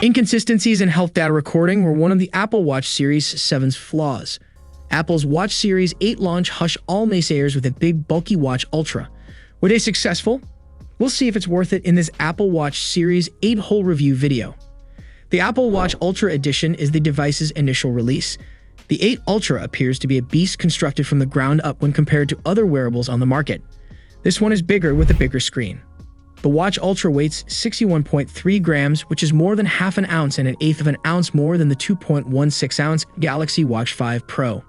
Inconsistencies in health data recording were one of the Apple Watch Series 7's flaws. Apple's Watch Series 8 launch hushed all naysayers with a big, bulky Watch Ultra. Were they successful? We'll see if it's worth it in this Apple Watch Series 8 whole review video. The Apple Watch Ultra Edition is the device's initial release. The 8 Ultra appears to be a beast constructed from the ground up when compared to other wearables on the market. This one is bigger with a bigger screen. The Watch Ultra weighs 61.3 grams, which is more than half an ounce and an eighth of an ounce more than the 2.16-ounce Galaxy Watch 5 Pro.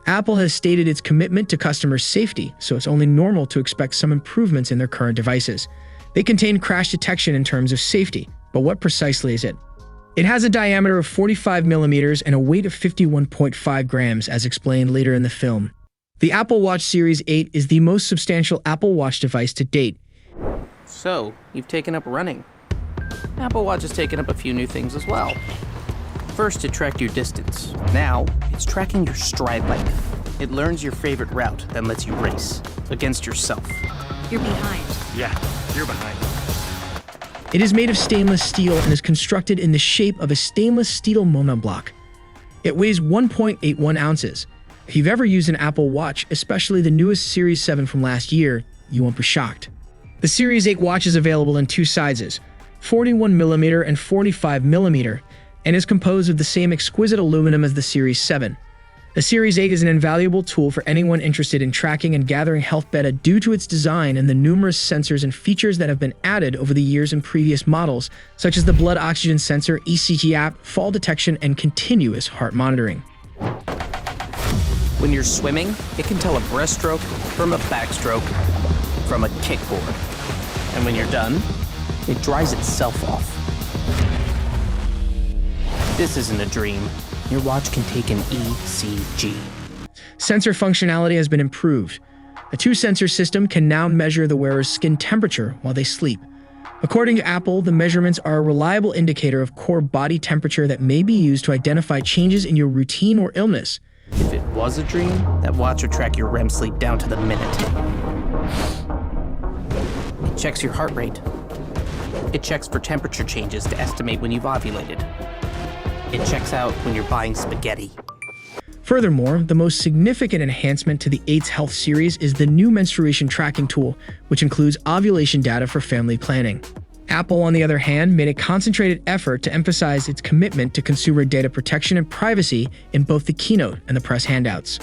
Apple has stated its commitment to customer safety, so it's only normal to expect some improvements in their current devices. They contain crash detection in terms of safety, but what precisely is it? It has a diameter of 45 millimeters and a weight of 51.5 grams, as explained later in the film. The Apple Watch Series 8 is the most substantial Apple Watch device to date. So, you've taken up running. Apple Watch has taken up a few new things as well. First, it tracked your distance. Now, it's tracking your stride length. It learns your favorite route, then lets you race against yourself. You're behind. Yeah, you're behind. It is made of stainless steel and is constructed in the shape of a stainless steel monoblock. It weighs 1.81 ounces. If you've ever used an Apple Watch, especially the newest Series 7 from last year, you won't be shocked. The Series 8 watch is available in two sizes, 41mm and 45mm, and is composed of the same exquisite aluminum as the Series 7. The Series 8 is an invaluable tool for anyone interested in tracking and gathering health data due to its design and the numerous sensors and features that have been added over the years in previous models, such as the blood oxygen sensor, ECG app, fall detection, and continuous heart monitoring. When you're swimming, it can tell a breaststroke from a backstroke from a kickboard. And when you're done, it dries itself off. This isn't a dream. Your watch can take an ECG. Sensor functionality has been improved. A two-sensor system can now measure the wearer's skin temperature while they sleep. According to Apple, the measurements are a reliable indicator of core body temperature that may be used to identify changes in your routine or illness. If it was a dream, that watch would track your REM sleep down to the minute. It checks your heart rate. It checks for temperature changes to estimate when you've ovulated. It checks out when you're buying spaghetti. Furthermore, the most significant enhancement to the 8's health series is the new menstruation tracking tool, which includes ovulation data for family planning. Apple, on the other hand, made a concentrated effort to emphasize its commitment to consumer data protection and privacy in both the keynote and the press handouts.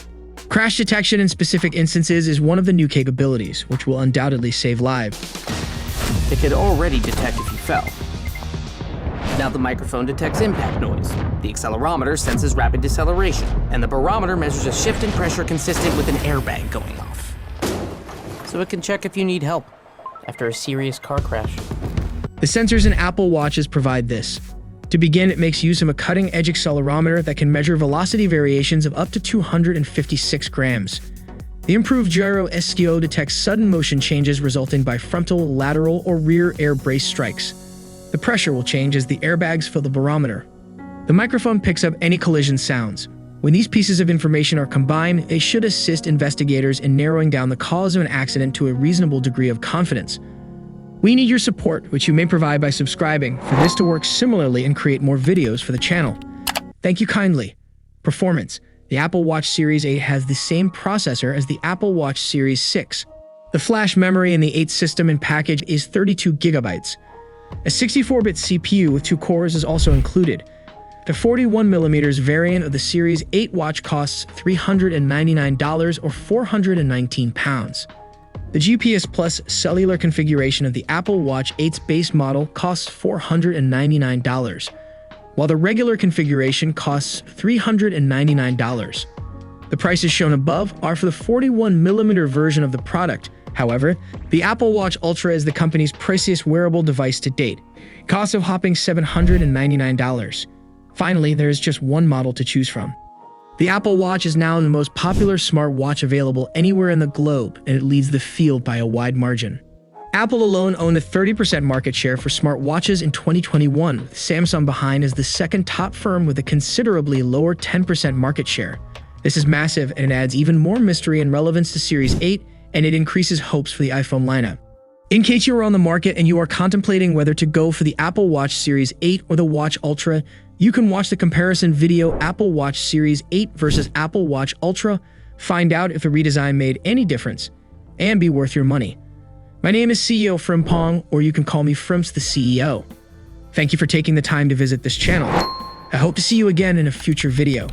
Crash detection in specific instances is one of the new capabilities, which will undoubtedly save lives. It could already detect if you fell. Now the microphone detects impact noise, the accelerometer senses rapid deceleration, and the barometer measures a shift in pressure consistent with an airbag going off. So it can check if you need help after a serious car crash. The sensors in Apple Watches provide this. To begin, it makes use of a cutting-edge accelerometer that can measure velocity variations of up to 256 grams. The improved gyro STO detects sudden motion changes resulting by frontal, lateral, or rear air brace strikes. The pressure will change as the airbags fill the barometer. The microphone picks up any collision sounds. When these pieces of information are combined, they should assist investigators in narrowing down the cause of an accident to a reasonable degree of confidence. We need your support, which you may provide by subscribing, for this to work similarly and create more videos for the channel. Thank you kindly. Performance. The Apple Watch Series 8 has the same processor as the Apple Watch Series 6. The flash memory in the 8 system and package is 32 gigabytes. A 64-bit CPU with 2 cores is also included. The 41mm variant of the Series 8 watch costs $399 or 419 pounds. The GPS Plus cellular configuration of the Apple Watch 8's base model costs $499, while the regular configuration costs $399. The prices shown above are for the 41mm version of the product. However, the Apple Watch Ultra is the company's priciest wearable device to date, cost of whopping $799. Finally, there is just one model to choose from. The Apple Watch is now the most popular smartwatch available anywhere in the globe, and it leads the field by a wide margin. Apple alone owned a 30% market share for smartwatches in 2021, with Samsung behind as the second top firm with a considerably lower 10% market share. This is massive, and it adds even more mystery and relevance to Series 8, and it increases hopes for the iPhone lineup. In case you are on the market and you are contemplating whether to go for the Apple Watch Series 8 or the Watch Ultra, you can watch the comparison video Apple Watch Series 8 versus Apple Watch Ultra, find out if the redesign made any difference, and be worth your money. My name is CEO Frimpong, or you can call me Frimps the CEO. Thank you for taking the time to visit this channel. I hope to see you again in a future video.